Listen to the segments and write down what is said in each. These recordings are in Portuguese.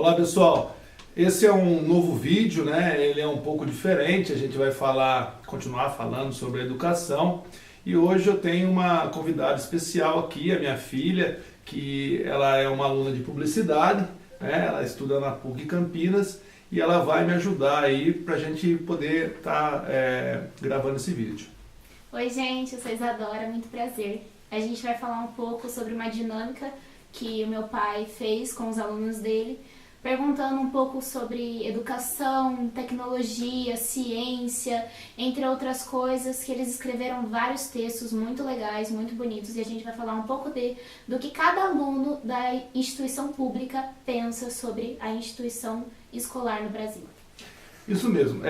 Olá pessoal, esse é um novo vídeo, né? Ele é um pouco diferente, a gente vai continuar falando sobre a educação e hoje eu tenho uma convidada especial aqui, a minha filha, que ela é uma aluna de publicidade, né? Ela estuda na PUC Campinas e ela vai me ajudar aí para a gente poder estar gravando esse vídeo. Oi gente, eu sou Isadora, muito prazer. A gente vai falar um pouco sobre uma dinâmica que o meu pai fez com os alunos dele, perguntando um pouco sobre educação, tecnologia, ciência, entre outras coisas, que eles escreveram vários textos muito legais, muito bonitos, e a gente vai falar um pouco do que cada aluno da instituição pública pensa sobre a instituição escolar no Brasil. Isso mesmo.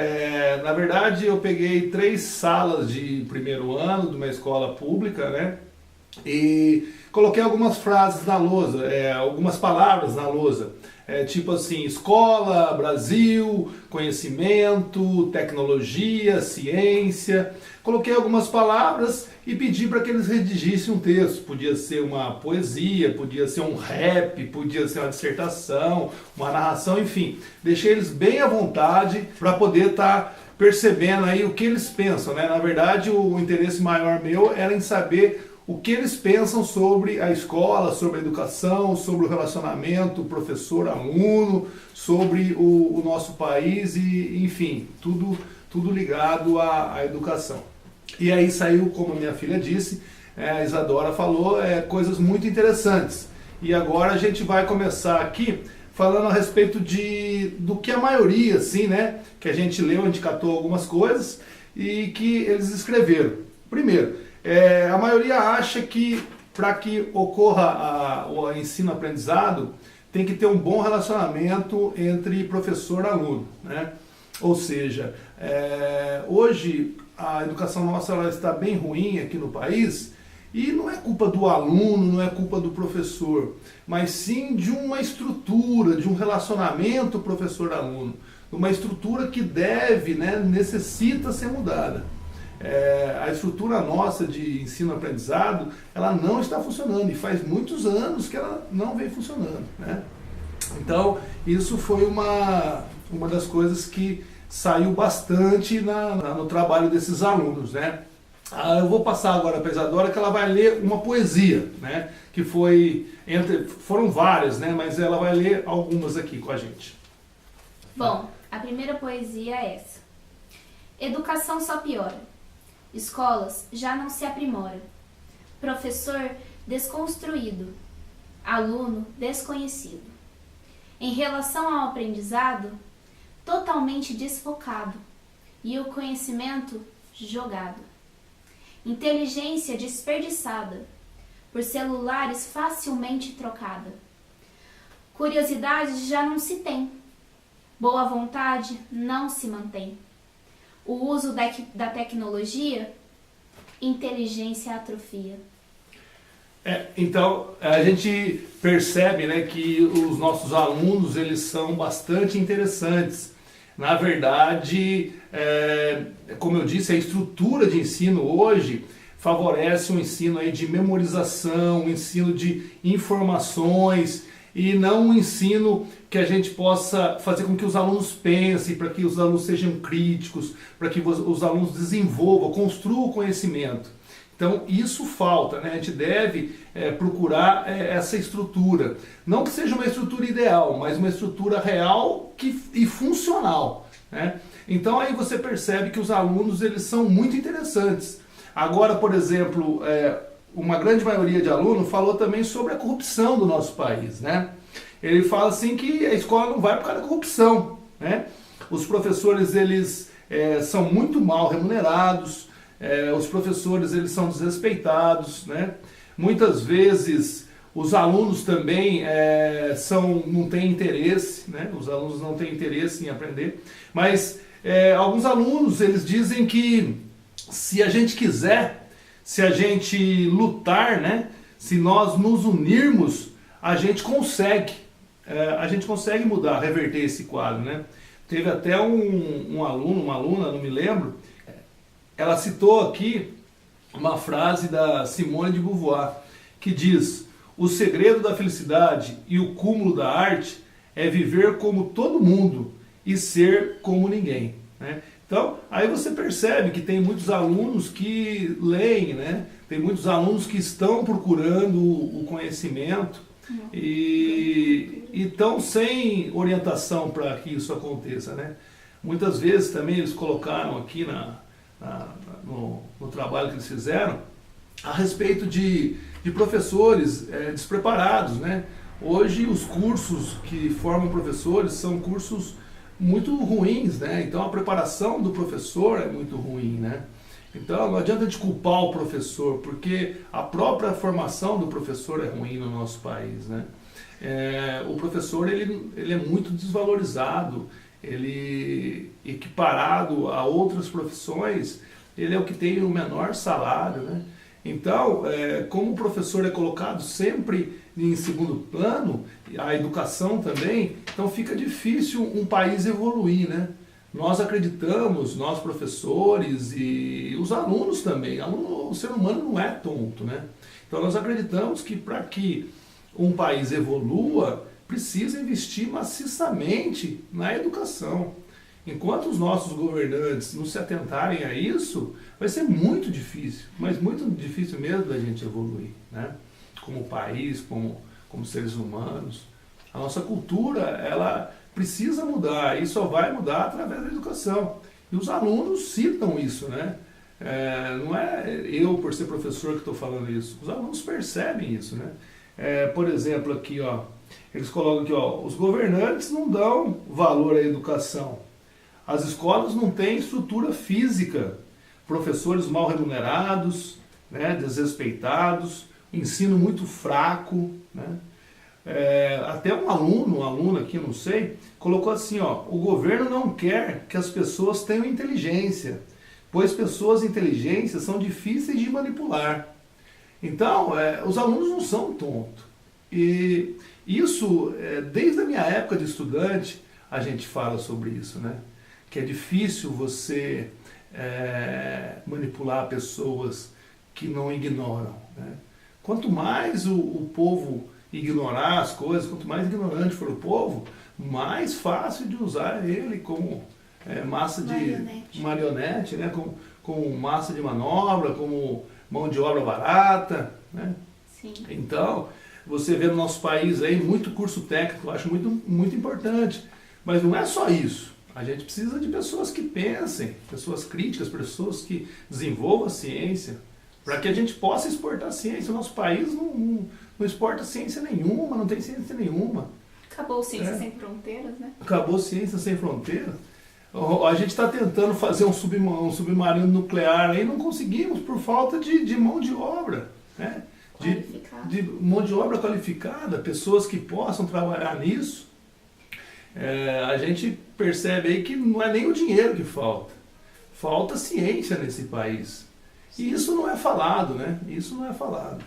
Na verdade, eu peguei 3 salas de primeiro ano de uma escola pública, né? E coloquei algumas frases na lousa, algumas palavras na lousa. Tipo assim, escola, Brasil, conhecimento, tecnologia, ciência. Coloquei algumas palavras e pedi para que eles redigissem um texto. Podia ser uma poesia, podia ser um rap, podia ser uma dissertação, uma narração, enfim. Deixei eles bem à vontade para poder estar percebendo aí o que eles pensam, né? Na verdade, o interesse maior meu era em saber o que eles pensam sobre a escola, sobre a educação, sobre o relacionamento professor-aluno, sobre o nosso país e, enfim, tudo ligado à educação. E aí saiu, como a minha filha disse, a Isadora falou, coisas muito interessantes. E agora a gente vai começar aqui falando a respeito do que a maioria, assim, né, que a gente leu, a gente catou algumas coisas e que eles escreveram. Primeiro, a maioria acha que para que ocorra o ensino-aprendizado tem que ter um bom relacionamento entre professor e aluno, né? Ou seja, hoje a educação nossa ela está bem ruim aqui no país e não é culpa do aluno, não é culpa do professor, mas sim de uma estrutura, de um relacionamento professor-aluno, uma estrutura que necessita ser mudada. A estrutura nossa de ensino-aprendizado, ela não está funcionando e faz muitos anos que ela não vem funcionando, né? Então, isso foi uma das coisas que saiu bastante no trabalho desses alunos, né? Eu vou passar agora para a Isadora que ela vai ler uma poesia, né? Que foram várias, né? Mas ela vai ler algumas aqui com a gente. Bom, a primeira poesia é essa. Educação só piora. Escolas já não se aprimoram. Professor desconstruído. Aluno desconhecido. Em relação ao aprendizado, totalmente desfocado. E o conhecimento jogado. Inteligência desperdiçada. Por celulares facilmente trocada. Curiosidade já não se tem. Boa vontade não se mantém. O uso da tecnologia, inteligência atrofia. Então, a gente percebe, né, que os nossos alunos eles são bastante interessantes. Na verdade, como eu disse, a estrutura de ensino hoje favorece um ensino aí de memorização, um ensino de informações, e não um ensino que a gente possa fazer com que os alunos pensem, para que os alunos sejam críticos, para que os alunos desenvolvam, construam o conhecimento. Então isso falta, né? A gente deve procurar essa estrutura. Não que seja uma estrutura ideal, mas uma estrutura real e funcional, né? Então aí você percebe que os alunos eles são muito interessantes. Agora, por exemplo, uma grande maioria de alunos falou também sobre a corrupção do nosso país, né? Ele fala assim que a escola não vai por causa da corrupção, né? Os professores eles são muito mal remunerados, os professores eles são desrespeitados, né? Muitas vezes os alunos também não têm interesse, né? Os alunos não têm interesse em aprender, mas alguns alunos eles dizem que se a gente quiser, se a gente lutar, né? Se nós nos unirmos, a gente consegue mudar, reverter esse quadro, né? Teve até um aluno, uma aluna, não me lembro, ela citou aqui uma frase da Simone de Beauvoir, que diz: o segredo da felicidade e o cúmulo da arte é viver como todo mundo e ser como ninguém, né? Então, aí você percebe que tem muitos alunos que leem, né? Tem muitos alunos que estão procurando o conhecimento e estão sem orientação para que isso aconteça, né? Muitas vezes também eles colocaram aqui no trabalho que eles fizeram a respeito de professores despreparados, né? Hoje os cursos que formam professores são cursos muito ruins, né? Então a preparação do professor é muito ruim, né? Então não adianta de culpar o professor, porque a própria formação do professor é ruim no nosso país, né? O professor ele é muito desvalorizado, ele equiparado a outras profissões, ele é o que tem o menor salário, né? Então, como o professor é colocado sempre em segundo plano, a educação também, então fica difícil um país evoluir, né? Nós acreditamos, nós professores e os alunos também, o ser humano não é tonto, né? Então nós acreditamos que para que um país evolua, precisa investir maciçamente na educação. Enquanto os nossos governantes não se atentarem a isso, vai ser muito difícil, mas muito difícil mesmo da gente evoluir, né? Como país, como seres humanos. A nossa cultura, ela precisa mudar e só vai mudar através da educação. E os alunos citam isso, né? Não é eu, por ser professor, que estou falando isso. Os alunos percebem isso, né? Por exemplo, aqui, ó, eles colocam aqui, ó, os governantes não dão valor à educação. As escolas não têm estrutura física, professores mal remunerados, né, desrespeitados, ensino muito fraco, né? Até um aluna aqui, não sei, colocou assim, ó, o governo não quer que as pessoas tenham inteligência, pois pessoas inteligentes são difíceis de manipular. Então, os alunos não são tontos. E isso, desde a minha época de estudante, a gente fala sobre isso, né? Que é difícil você manipular pessoas que não ignoram, né? Quanto mais o povo ignorar as coisas, quanto mais ignorante for o povo, mais fácil de usar ele como massa de marionete, né? como massa de manobra, como mão de obra barata, né? Sim. Então, você vê no nosso país aí muito curso técnico, eu acho muito, muito importante, mas não é só isso. A gente precisa de pessoas que pensem, pessoas críticas, pessoas que desenvolvam a ciência, para que a gente possa exportar ciência. O nosso país não exporta ciência nenhuma, não tem ciência nenhuma. Acabou Ciência Sem Fronteiras, né? Acabou Ciência Sem Fronteiras. A gente está tentando fazer um submarino nuclear aí, não conseguimos por falta de mão de obra, né? De mão de obra qualificada, pessoas que possam trabalhar nisso. A gente percebe aí que não é nem o dinheiro que falta ciência nesse país. E isso não é falado, né? Isso não é falado.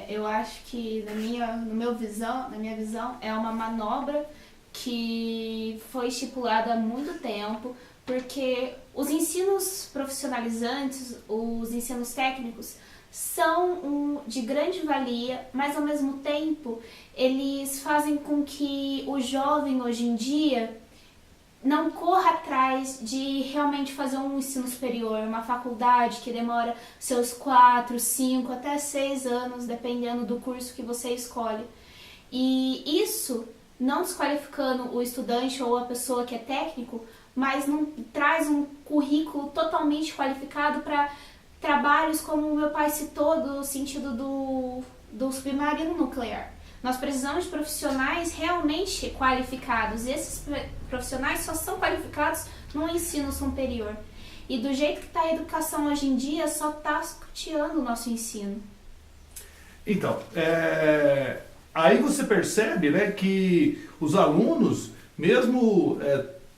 Eu acho que na minha visão é uma manobra que foi estipulada há muito tempo, porque os ensinos profissionalizantes, os ensinos técnicos, são de grande valia, mas ao mesmo tempo eles fazem com que o jovem hoje em dia não corra atrás de realmente fazer um ensino superior, uma faculdade que demora seus 4, 5, até 6 anos, dependendo do curso que você escolhe. E isso não desqualificando o estudante ou a pessoa que é técnico, mas não traz um currículo totalmente qualificado para trabalhos como o meu pai citou, do sentido do submarino nuclear. Nós precisamos de profissionais realmente qualificados, e esses profissionais só são qualificados no ensino superior. E do jeito que está a educação hoje em dia, só está escateando o nosso ensino. Então, aí você percebe, né, que os alunos, mesmo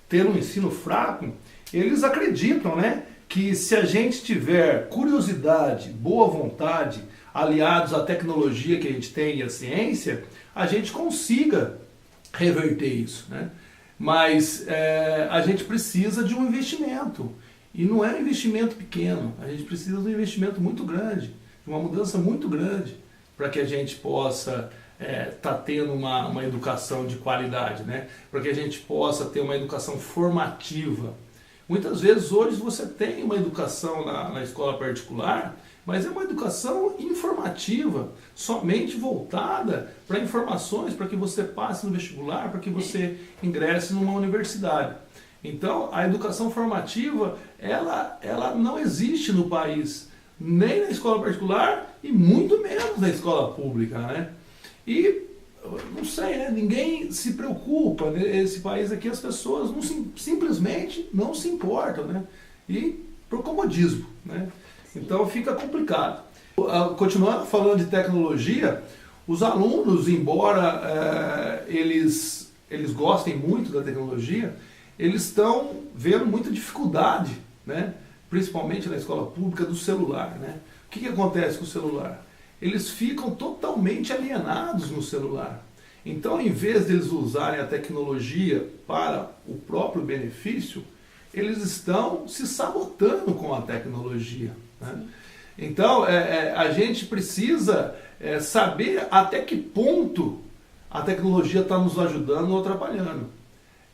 tendo um ensino fraco, eles acreditam, né, que se a gente tiver curiosidade, boa vontade, aliados à tecnologia que a gente tem e à ciência, a gente consiga reverter isso, né? Mas a gente precisa de um investimento, e não é um investimento pequeno, a gente precisa de um investimento muito grande, de uma mudança muito grande, para que a gente possa tá tendo uma educação de qualidade, né? Para que a gente possa ter uma educação formativa. Muitas vezes hoje você tem uma educação na escola particular, mas é uma educação informativa, somente voltada para informações, para que você passe no vestibular, para que você ingresse numa universidade. Então, a educação formativa, ela não existe no país, nem na escola particular e muito menos na escola pública, né? E, não sei, né? Ninguém se preocupa, nesse país aqui as pessoas simplesmente não se importam, né? E por comodismo, né? Então fica complicado. Continuando falando de tecnologia, os alunos, embora eles gostem muito da tecnologia, eles estão vendo muita dificuldade, né? Principalmente na escola pública, do celular, né? O que acontece com o celular? Eles ficam totalmente alienados no celular. Então, em vez de eles usarem a tecnologia para o próprio benefício, eles estão se sabotando com a tecnologia, né? Então, a gente precisa saber até que ponto a tecnologia está nos ajudando ou atrapalhando.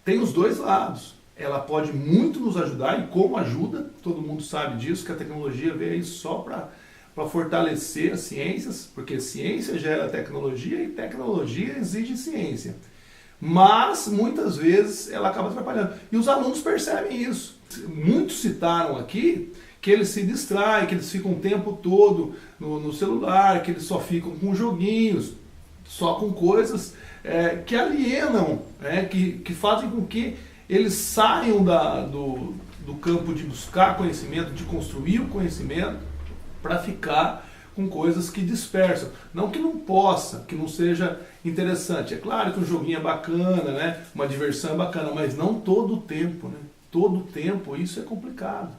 Tem os dois lados. Ela pode muito nos ajudar, e como ajuda, todo mundo sabe disso, que a tecnologia veio aí só para fortalecer as ciências, porque ciência gera tecnologia e tecnologia exige ciência. Mas, muitas vezes, ela acaba atrapalhando. E os alunos percebem isso. Muitos citaram aqui que eles se distraem, que eles ficam o tempo todo no celular, que eles só ficam com joguinhos, só com coisas que alienam, que fazem com que eles saiam do campo de buscar conhecimento, de construir o conhecimento, para ficar com coisas que dispersam. Não que não possa, que não seja interessante. É claro que um joguinho é bacana, né? Uma diversão é bacana, mas não todo o tempo, né? Todo o tempo isso é complicado.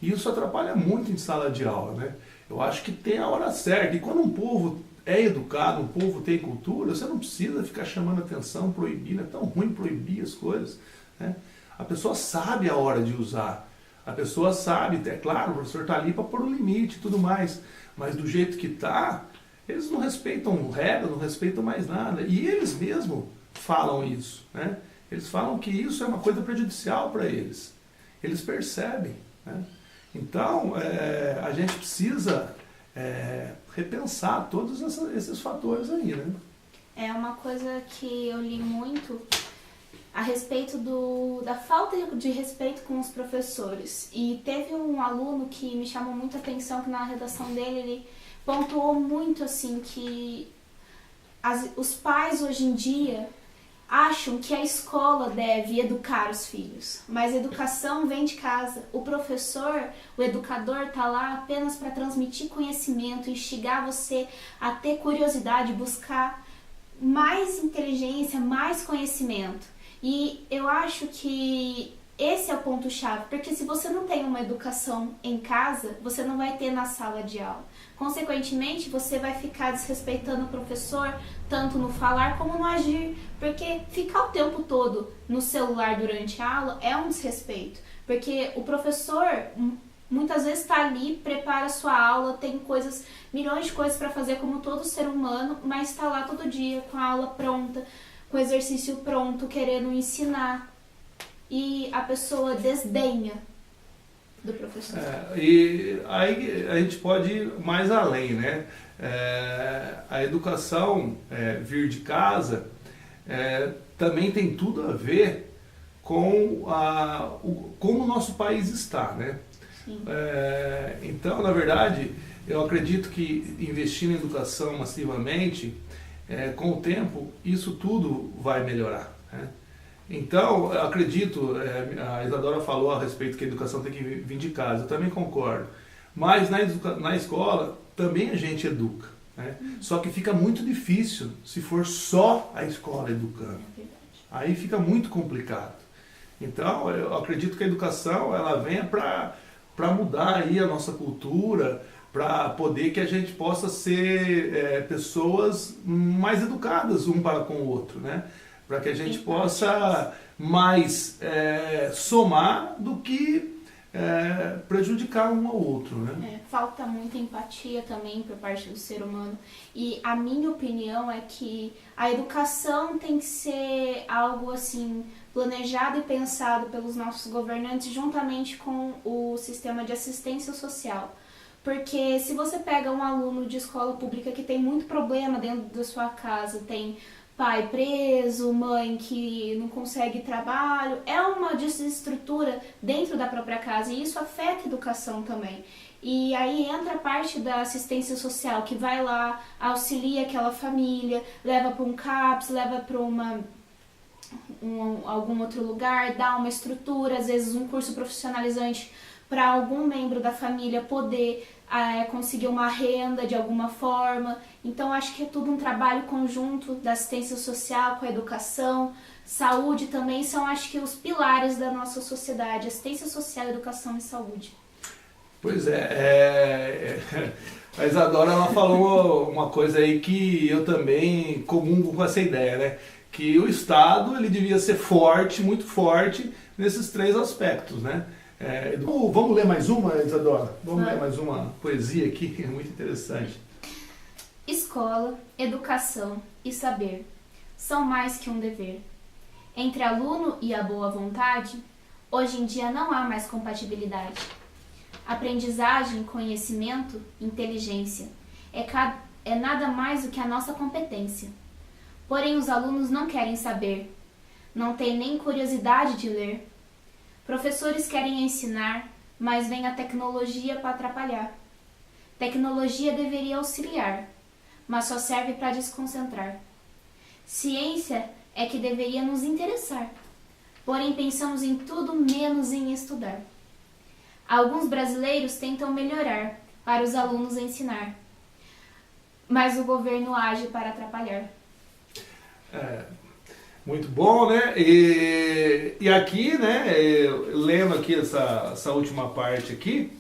E isso atrapalha muito em sala de aula, né? Eu acho que tem a hora certa. E quando um povo é educado, um povo tem cultura, você não precisa ficar chamando atenção, proibindo. É tão ruim proibir as coisas, né? A pessoa sabe a hora de usar. A pessoa sabe, é claro, o professor está ali para pôr um limite e tudo mais. Mas do jeito que está, eles não respeitam regra, não respeitam mais nada. E eles mesmos falam isso, né? Eles falam que isso é uma coisa prejudicial para eles. Eles percebem, né? Então, a gente precisa repensar todos esses fatores aí, né? É uma coisa que eu li muito a respeito da falta de respeito com os professores. E teve um aluno que me chamou muita atenção, que na redação dele ele pontuou muito assim que os pais hoje em dia acham que a escola deve educar os filhos, mas a educação vem de casa. O professor, o educador está lá apenas para transmitir conhecimento, instigar você a ter curiosidade, buscar mais inteligência, mais conhecimento. E eu acho que esse é o ponto-chave, porque se você não tem uma educação em casa, você não vai ter na sala de aula. Consequentemente, você vai ficar desrespeitando o professor, tanto no falar como no agir, porque ficar o tempo todo no celular durante a aula é um desrespeito, porque o professor muitas vezes está ali, prepara a sua aula, tem milhões de coisas para fazer como todo ser humano, mas está lá todo dia com a aula pronta, com o exercício pronto, querendo ensinar, e a pessoa desdenha do professor. E aí a gente pode ir mais além, né? A educação vir de casa também tem tudo a ver com como o nosso país está, né? Então, na verdade, eu acredito que investir em educação massivamente, com o tempo, isso tudo vai melhorar, né? Então, eu acredito, a Isadora falou a respeito que a educação tem que vir de casa, eu também concordo. Mas na escola também a gente educa, né? Só que fica muito difícil se for só a escola educando. Aí fica muito complicado. Então, eu acredito que a educação ela venha para mudar aí a nossa cultura, para poder que a gente possa ser pessoas mais educadas um para com o outro, né? Para que a gente possa mais somar do que prejudicar um ao outro, né? Falta muita empatia também por parte do ser humano. E a minha opinião é que a educação tem que ser algo assim planejado e pensado pelos nossos governantes juntamente com o sistema de assistência social. Porque se você pega um aluno de escola pública que tem muito problema dentro da sua casa, tem pai preso, mãe que não consegue trabalho, é uma desestrutura dentro da própria casa e isso afeta a educação também. E aí entra a parte da assistência social que vai lá, auxilia aquela família, leva para um CAPS, leva para algum outro lugar, dá uma estrutura, às vezes um curso profissionalizante para algum membro da família poder conseguir uma renda de alguma forma. Então acho que é tudo um trabalho conjunto da assistência social com a educação, saúde também são acho que os pilares da nossa sociedade, assistência social, educação e saúde. Pois a Isadora ela falou uma coisa aí que eu também comungo com essa ideia, né? Que o Estado ele devia ser forte, muito forte nesses 3 aspectos, né? Vamos ler mais uma, Isadora? Vamos ler mais uma poesia aqui, que é muito interessante. Escola, educação e saber são mais que um dever. Entre aluno e a boa vontade, hoje em dia não há mais compatibilidade. Aprendizagem, conhecimento, inteligência é nada mais do que a nossa competência. Porém, os alunos não querem saber, não têm nem curiosidade de ler. Professores querem ensinar, mas vem a tecnologia para atrapalhar. Tecnologia deveria auxiliar, mas só serve para desconcentrar. Ciência é que deveria nos interessar, porém pensamos em tudo menos em estudar. Alguns brasileiros tentam melhorar para os alunos ensinar, mas o governo age para atrapalhar. Muito bom, né? E aqui, né, lendo aqui essa última parte aqui,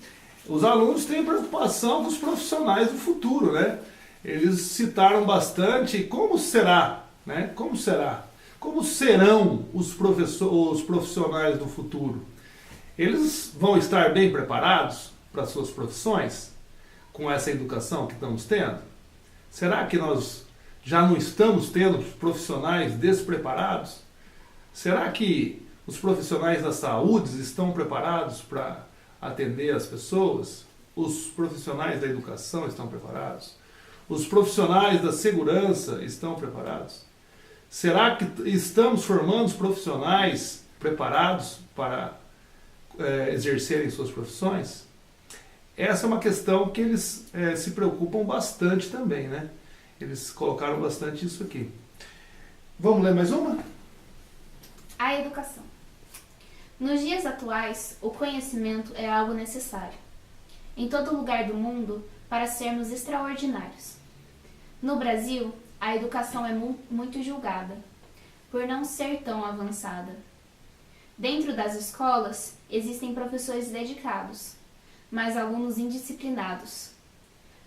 os alunos têm preocupação com os profissionais do futuro, né? Eles citaram bastante como será, né? Como será? Como serão os profissionais do futuro? Eles vão estar bem preparados para as suas profissões com essa educação que estamos tendo? Será que nós já não estamos tendo profissionais despreparados? Será que os profissionais da saúde estão preparados para atender as pessoas? Os profissionais da educação estão preparados? Os profissionais da segurança estão preparados? Será que estamos formando profissionais preparados para exercerem suas profissões? Essa é uma questão que eles se preocupam bastante também, né? Eles colocaram bastante isso aqui. Vamos ler mais uma? A educação. Nos dias atuais, o conhecimento é algo necessário, em todo lugar do mundo, para sermos extraordinários. No Brasil, a educação é muito julgada, por não ser tão avançada. Dentro das escolas, existem professores dedicados, mas alunos indisciplinados.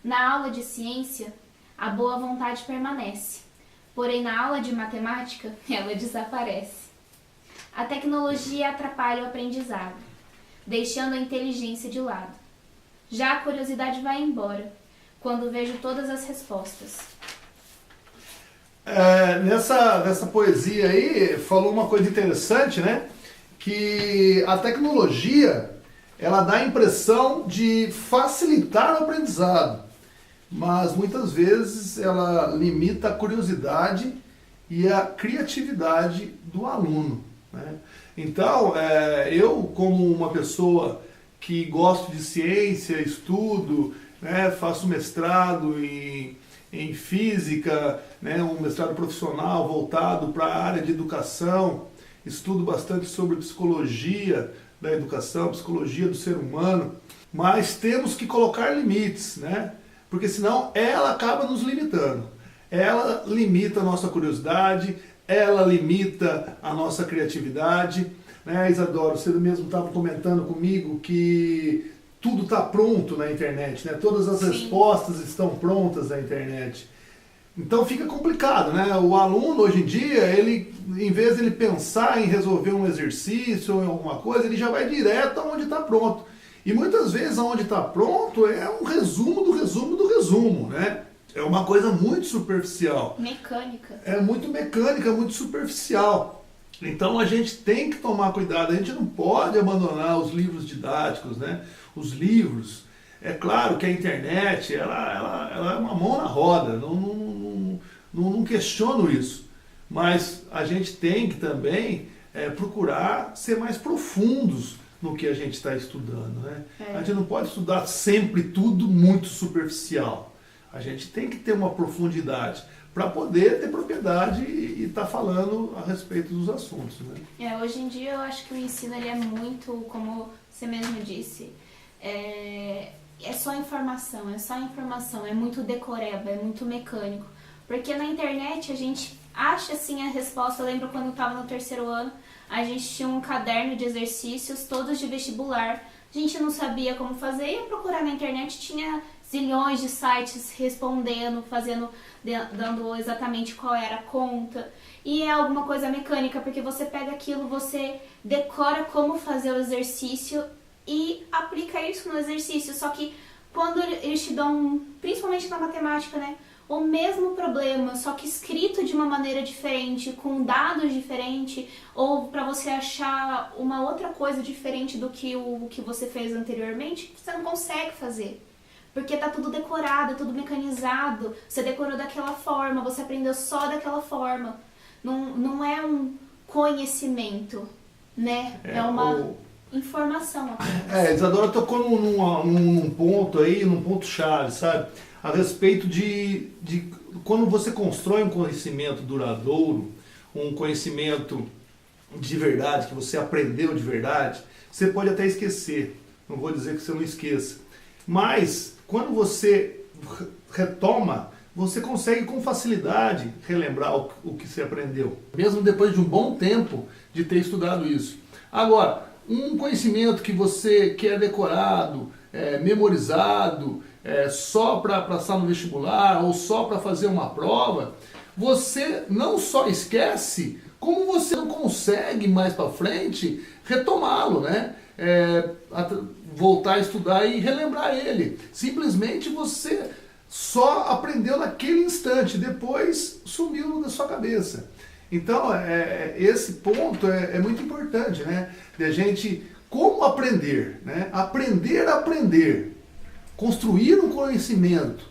Na aula de ciência, a boa vontade permanece, porém na aula de matemática, ela desaparece. A tecnologia atrapalha o aprendizado, deixando a inteligência de lado. Já a curiosidade vai embora, quando vejo todas as respostas. Nessa poesia aí, falou uma coisa interessante, né? Que a tecnologia, ela dá a impressão de facilitar o aprendizado, mas muitas vezes ela limita a curiosidade e a criatividade do aluno, né? Então, eu como uma pessoa que gosto de ciência, estudo, né, faço mestrado em física, né, um mestrado profissional voltado para a área de educação, estudo bastante sobre psicologia da educação, psicologia do ser humano, mas temos que colocar limites, né? Porque senão ela acaba nos limitando. Ela limita a nossa curiosidade, ela limita a nossa criatividade, né, Isadora? Você mesmo estava comentando comigo que tudo está pronto na internet, né? Todas as respostas estão prontas na internet. Então fica complicado, né? O aluno hoje em dia, ele, em vez de ele pensar em resolver um exercício ou em alguma coisa, ele já vai direto aonde está pronto. E muitas vezes aonde está pronto é um resumo do resumo do resumo, né? É uma coisa muito superficial. Mecânica. É muito mecânica, muito superficial. Então a gente tem que tomar cuidado, a gente não pode abandonar os livros didáticos, né? Os livros. É claro que a internet, ela é uma mão na roda, não questiono isso. Mas a gente tem que também procurar ser mais profundos no que a gente está estudando, né? A gente não pode estudar sempre tudo muito superficial. A gente tem que ter uma profundidade para poder ter propriedade e estar falando a respeito dos assuntos, né? Hoje em dia eu acho que o ensino ele é muito, como você mesmo disse, é só informação, é muito decoreba, é muito mecânico. Porque na internet a gente acha assim a resposta. Eu lembro quando eu estava no 3º ano, a gente tinha um caderno de exercícios, todos de vestibular. A gente não sabia como fazer, ia procurar na internet, tinha zilhões de sites respondendo, dando exatamente qual era a conta. E é alguma coisa mecânica, porque você pega aquilo, você decora como fazer o exercício e aplica isso no exercício. Só que quando eles te dão, principalmente na matemática, né, o mesmo problema, só que escrito de uma maneira diferente, com dados diferentes, ou para você achar uma outra coisa diferente do que o que você fez anteriormente, você não consegue fazer. Porque tá tudo decorado, tudo mecanizado, você decorou daquela forma, você aprendeu só daquela forma. Não é um conhecimento, né? É uma informação. Isadora tocou num ponto aí, num ponto chave, sabe? A respeito de quando você constrói um conhecimento duradouro, um conhecimento de verdade, que você aprendeu de verdade, você pode até esquecer. Não vou dizer que você não esqueça. Mas, quando você retoma, você consegue com facilidade relembrar o que você aprendeu. Mesmo depois de um bom tempo de ter estudado isso. Agora, um conhecimento que você quer decorado, memorizado, só para passar no vestibular ou só para fazer uma prova, você não só esquece, como você não consegue mais para frente retomá-lo, né? Voltar a estudar e relembrar ele. Simplesmente você só aprendeu naquele instante, depois sumiu da sua cabeça. Então, esse ponto é muito importante, né? De a gente, como aprender, né? Aprender a aprender. Construir um conhecimento.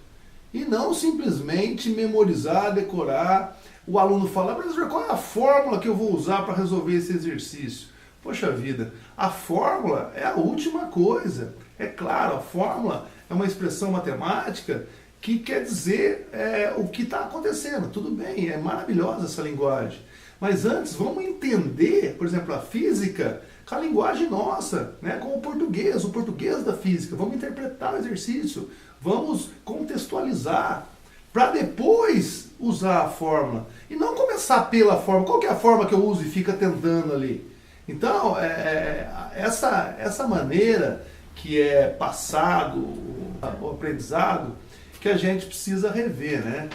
E não simplesmente memorizar, decorar. O aluno fala, professor, qual é a fórmula que eu vou usar para resolver esse exercício? Poxa vida, a fórmula é a última coisa. É claro, a fórmula é uma expressão matemática que quer dizer o que está acontecendo. Tudo bem, é maravilhosa essa linguagem. Mas antes, vamos entender, por exemplo, a física com a linguagem nossa, né? Com o português da física. Vamos interpretar o exercício, vamos contextualizar, para depois usar a fórmula. E não começar pela fórmula. Qual que é a fórmula que eu uso e fica tentando ali? Então, essa maneira que é passado o aprendizado, que a gente precisa rever, né?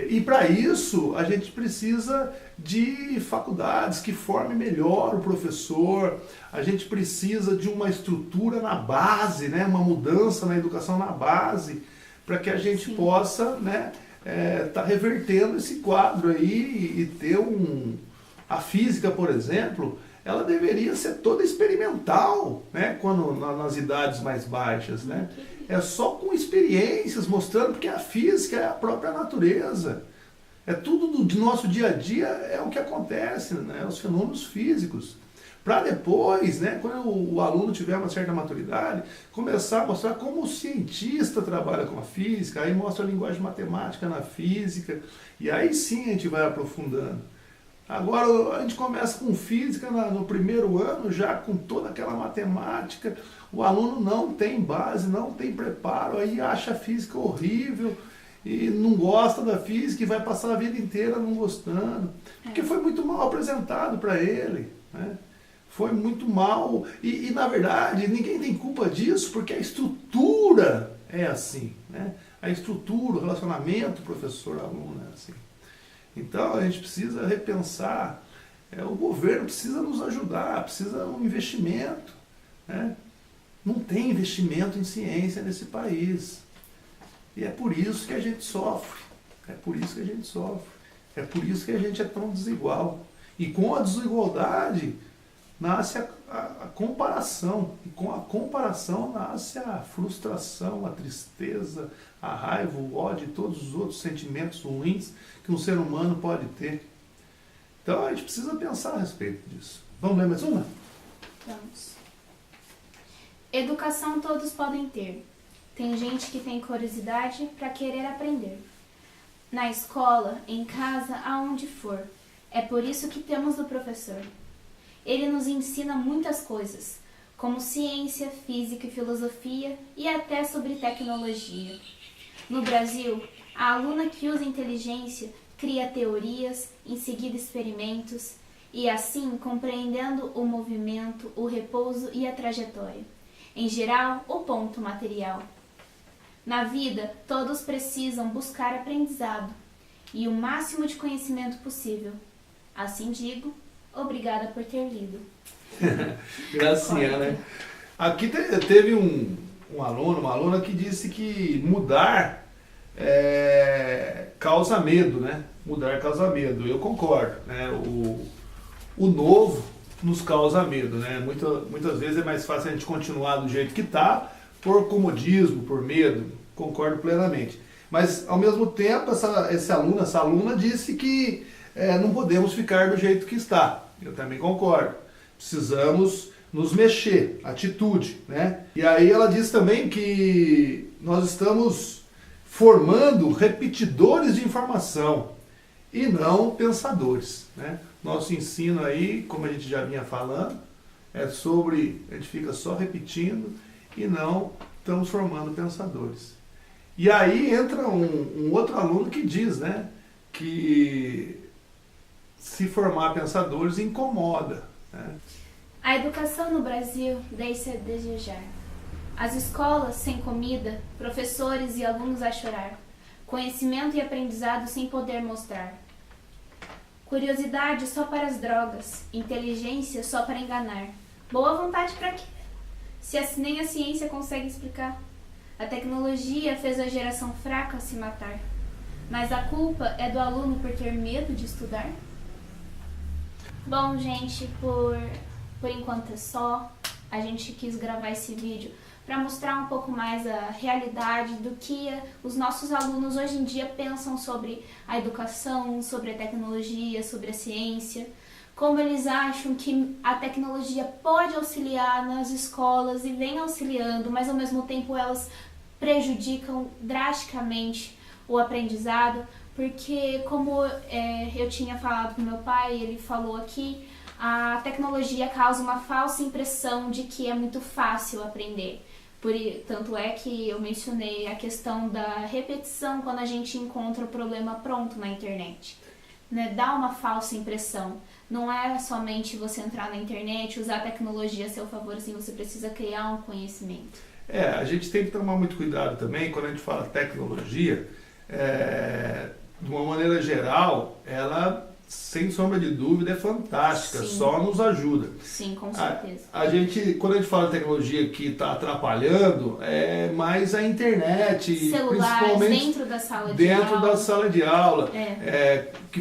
E para isso, a gente precisa de faculdades que formem melhor o professor, a gente precisa de uma estrutura na base, né? Uma mudança na educação na base, para que a gente possa, né, tá revertendo esse quadro aí e ter a física, por exemplo, ela deveria ser toda experimental, né? Quando nas idades mais baixas, né? É só com experiências, mostrando, porque a física é a própria natureza. É tudo do nosso dia a dia, é o que acontece, né? Os fenômenos físicos. Para depois, né, quando o aluno tiver uma certa maturidade, começar a mostrar como o cientista trabalha com a física, aí mostra a linguagem matemática na física, e aí sim a gente vai aprofundando. Agora a gente começa com física no primeiro ano, já com toda aquela matemática, o aluno não tem base, não tem preparo, aí acha a física horrível e não gosta da física e vai passar a vida inteira não gostando, porque foi muito mal apresentado para ele, né? Foi muito mal, e na verdade ninguém tem culpa disso, porque a estrutura é assim, né? a estrutura, o relacionamento professor-aluno. Assim. Então a gente precisa repensar, o governo precisa nos ajudar, precisa um investimento. Né? Não tem investimento em ciência nesse país. E é por isso que a gente sofre. É por isso que a gente sofre. É por isso que a gente é tão desigual. E com a desigualdade nasce a comparação. E com a comparação nasce a frustração, a tristeza, a raiva, o ódio e todos os outros sentimentos ruins que um ser humano pode ter. Então a gente precisa pensar a respeito disso. Vamos ler mais uma? Vamos. Educação todos podem ter. Tem gente que tem curiosidade para querer aprender. Na escola, em casa, aonde for. É por isso que temos o professor. Ele nos ensina muitas coisas, como ciência, física e filosofia e até sobre tecnologia. No Brasil, a aluna que usa inteligência cria teorias, em seguida experimentos, e assim compreendendo o movimento, o repouso e a trajetória. Em geral, o ponto material. Na vida, todos precisam buscar aprendizado e o máximo de conhecimento possível. Assim digo, obrigada por ter lido. Gracinha, né? Aqui teve um aluno, uma aluna que disse que mudar causa medo, né? Mudar causa medo. Eu concordo, né? O novo nos causa medo, né? Muitas vezes é mais fácil a gente continuar do jeito que está, por comodismo, por medo. Concordo plenamente. Mas, ao mesmo tempo, essa aluna disse que não podemos ficar do jeito que está. Eu também concordo. Precisamos nos mexer, atitude, né? E aí ela disse também que nós estamos formando repetidores de informação e não pensadores, né? Nosso ensino aí, como a gente já vinha falando, a gente fica só repetindo e não estamos formando pensadores. E aí entra um outro aluno que diz, né, que se formar pensadores incomoda, né? A educação no Brasil deixa a desejar. As escolas sem comida, professores e alunos a chorar, conhecimento e aprendizado sem poder mostrar. Curiosidade só para as drogas, inteligência só para enganar. Boa vontade para quê? Se nem a ciência consegue explicar. A tecnologia fez a geração fraca se matar. Mas a culpa é do aluno por ter medo de estudar? Bom, gente, por enquanto é só. A gente quis gravar esse vídeo para mostrar um pouco mais a realidade do que os nossos alunos hoje em dia pensam sobre a educação, sobre a tecnologia, sobre a ciência. Como eles acham que a tecnologia pode auxiliar nas escolas e vem auxiliando, mas ao mesmo tempo elas prejudicam drasticamente o aprendizado, porque como eu tinha falado com meu pai, ele falou aqui, a tecnologia causa uma falsa impressão de que é muito fácil aprender. Tanto é que eu mencionei a questão da repetição quando a gente encontra o problema pronto na internet. Né? Dá uma falsa impressão. Não é somente você entrar na internet, usar a tecnologia a seu favor, assim, você precisa criar um conhecimento. A gente tem que tomar muito cuidado também, quando a gente fala tecnologia, de uma maneira geral, ela, sem sombra de dúvida, é fantástica, Sim. Só nos ajuda. Sim, com certeza. Quando a gente fala de tecnologia que está atrapalhando, é mais a internet, Celulares principalmente dentro da sala de aula, que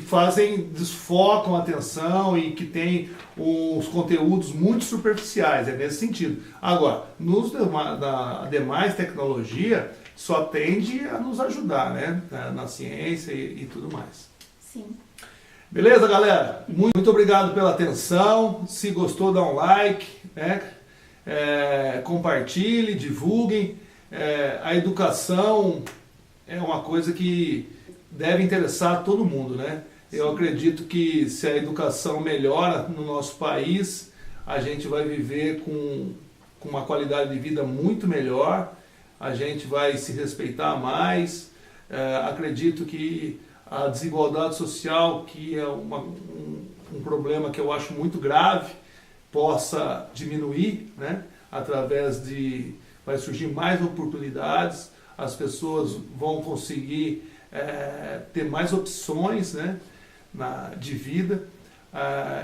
desfocam a atenção e que tem uns conteúdos muito superficiais, é nesse sentido. Agora, na demais tecnologia, só tende a nos ajudar, né? Na ciência e tudo mais. Sim. Beleza, galera? Muito obrigado pela atenção. Se gostou, dá um like, né? Compartilhe, divulguem. A educação é uma coisa que deve interessar todo mundo, né? Eu acredito que se a educação melhora no nosso país, a gente vai viver com uma qualidade de vida muito melhor, a gente vai se respeitar mais. Acredito que a desigualdade social, que é um problema que eu acho muito grave, possa diminuir, né? Vai surgir mais oportunidades, as pessoas vão conseguir ter mais opções, né, de vida.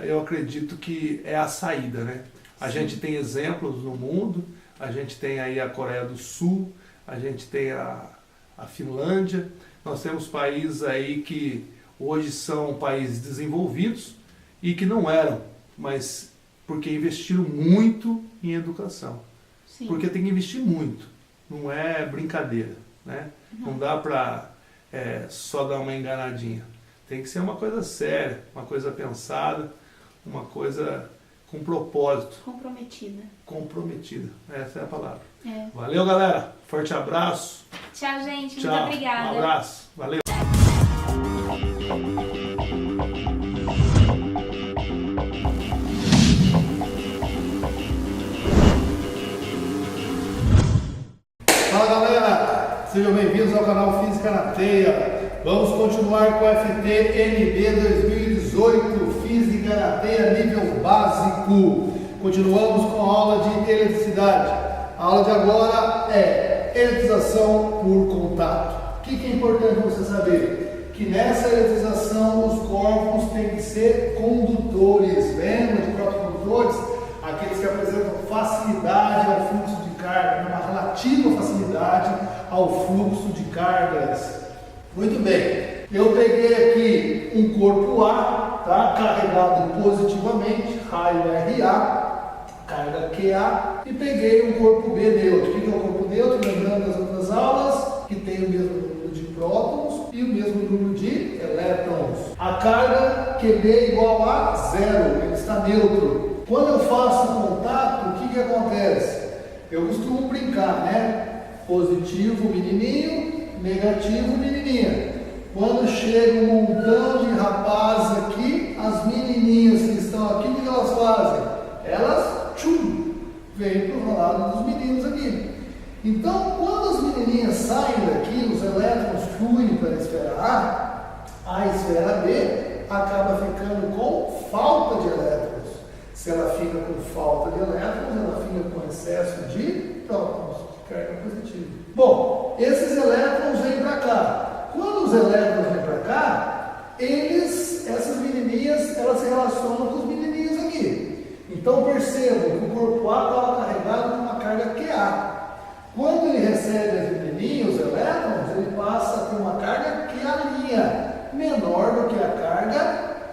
Eu acredito que é a saída, né? A gente tem exemplos no mundo, a gente tem aí a Coreia do Sul, a gente tem a Finlândia, nós temos países aí que hoje são países desenvolvidos e que não eram, mas porque investiram muito em educação. Sim. Porque tem que investir muito, não é brincadeira, né? Não dá para só dar uma enganadinha. Tem que ser uma coisa séria, uma coisa pensada, uma coisa com propósito. Comprometida, essa é a palavra. Valeu, galera. Forte abraço. Tchau, gente. Tchau. Muito obrigada. Um abraço. Valeu. Fala, galera. Sejam bem-vindos ao canal Física na Teia. Vamos continuar com o FT-NB 2018, Física na Teia, nível básico. Continuamos com a aula de eletricidade. A aula de agora é eletrização por contato. O que é importante você saber? Que nessa eletrização os corpos têm que ser condutores. Lembra de corpos condutores? Aqueles que apresentam facilidade ao fluxo de carga, uma relativa facilidade ao fluxo de cargas. Muito bem, eu peguei aqui um corpo A, tá, carregado positivamente, raio RA, carga QA, e peguei um corpo B neutro. O que é o corpo neutro? Lembrando das outras aulas, que tem o mesmo número de prótons e o mesmo número de elétrons. A carga QB é igual a 0, ele está neutro. Quando eu faço contato, o que acontece? Eu costumo brincar, né? Positivo, menininho, negativo, menininha. Quando chega um montão de rapazes aqui, as menininhas que estão aqui, o que elas fazem? Elas, vêm para o lado dos meninos aqui. Então, quando as menininhas saem daqui, os elétrons fluem para a esfera A esfera B acaba ficando com falta de elétrons. Se ela fica com falta de elétrons, ela fica com excesso de prótons, de carga positiva. Bom, esses elétrons vêm para cá. Quando os elétrons vêm para cá, essas menininhas, elas se relacionam com os menininhos aqui. Então percebam que o corpo A estava carregado com uma carga QA. Quando ele recebe as menininhas, os elétrons, ele passa a ter uma carga QA', menor do que a carga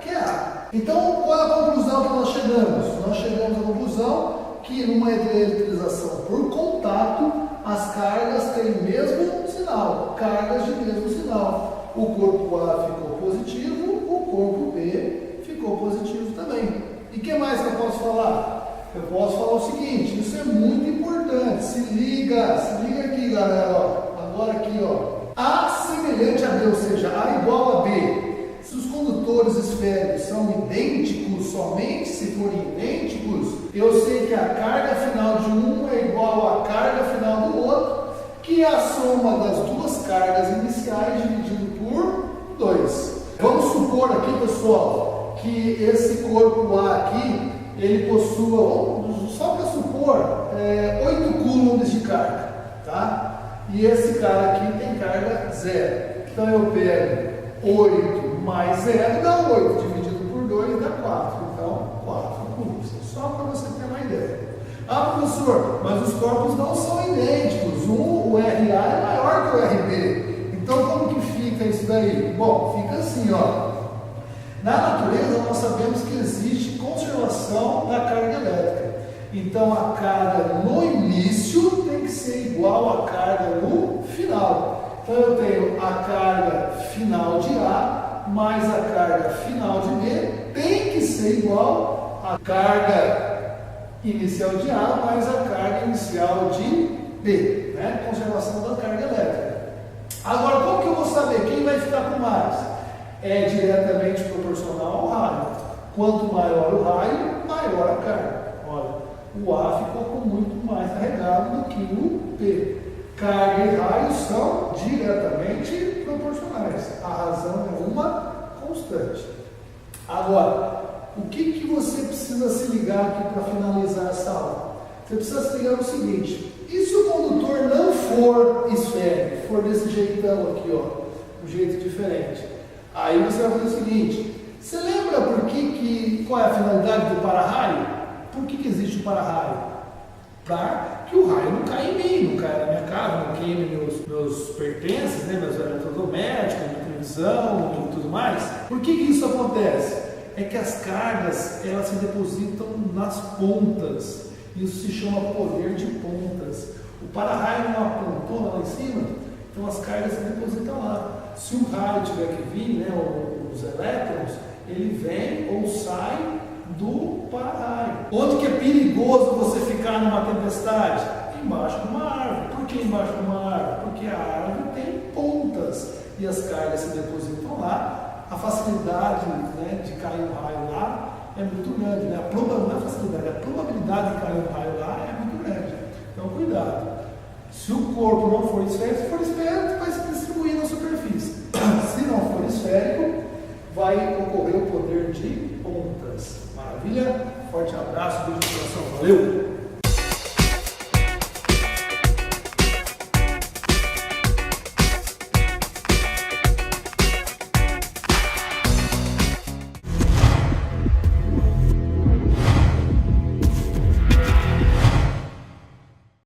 QA. Então, qual é a conclusão que nós chegamos? Nós chegamos à conclusão que numa eletrização por contato, as cargas têm o mesmo sinal, cargas de mesmo sinal. O corpo A ficou positivo, o corpo B ficou positivo também. E o que mais que eu posso falar? Eu posso falar o seguinte, isso é muito importante, se liga aqui, galera, ó. Agora aqui, ó. A semelhante a B, ou seja, A igual a B. Se os condutores esféricos são idênticos, somente se forem idênticos, eu sei que a carga final de um é igual à carga final do outro, que é a soma das duas cargas iniciais dividido por 2. Vamos supor aqui, pessoal, que esse corpo A aqui, ele possua, só para supor, 8 coulombs de carga, tá? E esse cara aqui tem carga 0. Então eu pego 8 mais 0 dá 8, dividido por 2 dá 4. Então, 4 coulombs. Só para você ter uma ideia. Ah, professor, mas os corpos não são idênticos. O RA é maior que o RB. Então, como que fica isso daí? Bom, fica assim, ó. Na natureza, nós sabemos que existe conservação da carga elétrica. Então, a carga no início tem que ser igual à carga no final. Então, eu tenho a carga final de A mais a carga final de B tem que ser igual à carga inicial de A mais a carga inicial de B, né? Conservação da carga elétrica. Agora, como que eu vou saber quem vai ficar com mais? É diretamente proporcional ao raio. Quanto maior o raio, maior a carga. Olha, o A ficou com muito mais carregado do que o B. Carga e raio são diretamente proporcionais. A razão é uma constante. Agora, o que você precisa se ligar aqui para finalizar essa aula? Você precisa se ligar no seguinte: e se o condutor não for esférico, jeitão aqui, ó, um jeito diferente. Aí você vai fazer o seguinte, você lembra qual é a finalidade do para-raio? Por que existe o para-raio? Para que o raio não caia em mim, não caia na minha casa, não queime meus pertences, né, meus eletrodomésticos, minha televisão e tudo mais. Por que isso acontece? É que as cargas, elas se depositam nas pontas. Isso se chama poder de pontas. O para-raio não apontou lá em cima, então as cargas se depositam lá. Se o raio tiver que vir, né, os elétrons, ele vem ou sai do para-raio. Onde que é perigoso você ficar numa tempestade? Embaixo de uma árvore. Por que embaixo de uma árvore? Porque a árvore tem pontas e as cargas se depositam lá. A facilidade, né, de cair um raio lá é muito grande. Né? Não é a facilidade, a probabilidade de cair um raio lá é muito grande. Então, cuidado. Se o corpo não for esférico, se for esférico, vai se distribuir na superfície. Se não for esférico, vai ocorrer o poder de pontas. Maravilha? Forte abraço, beijo no coração. Valeu!